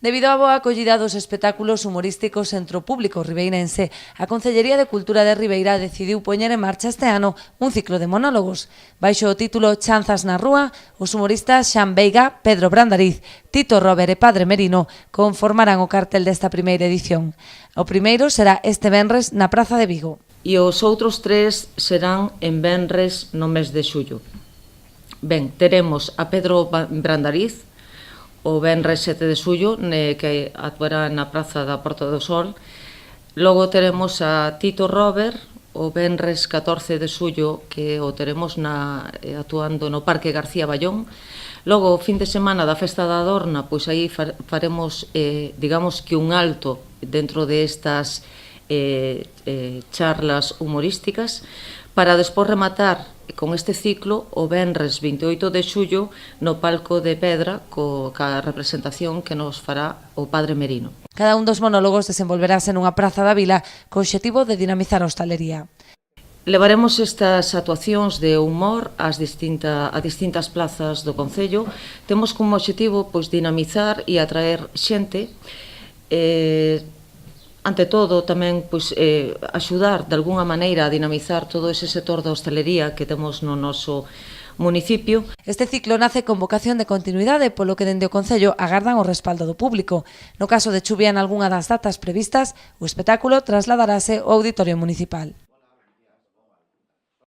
Debido á boa acollida dos espectáculos humorísticos entre o público ribeirense, a Concellería de Cultura de Ribeira decidiu poñer en marcha este ano un ciclo de monólogos. Baixo o título Chanzas na Rúa, os humoristas Xan Veiga, Pedro Brandariz, Tito Robert e Padre Merino conformarán o cartel desta primeira edición. O primeiro será este venres na Praza de Vigo. E os outros tres serán en venres no mes de xullo. Ben, teremos a Pedro Brandariz, o venres 7 de xullo, que actuará na Praza da Porta do Sol. Logo teremos a Tito Robert, o venres 14 de xullo, que o teremos actuando no Parque García Ballón. Logo, o fin de semana da Festa da Adorna, pois aí faremos, digamos que un alto dentro de estas charlas humorísticas, para despois rematar con este ciclo o venres 28 de xullo no Palco de Pedra ca representación que nos fará o Padre Merino. Cada un dos monólogos desenvolverase nunha praza da vila co obxectivo de dinamizar a hostalería. Levaremos estas actuacións de humor a distintas plazas do Concello. Temos como obxectivo dinamizar e atraer xente, ante todo, tamén axudar de algunha maneira a dinamizar todo ese sector da hostalería que temos no noso municipio. Este ciclo nace con vocación de continuidade, polo que dende o Concello agardan o respaldo do público. No caso de chuvia en algunha das datas previstas, o espectáculo trasladarase ao Auditorio Municipal.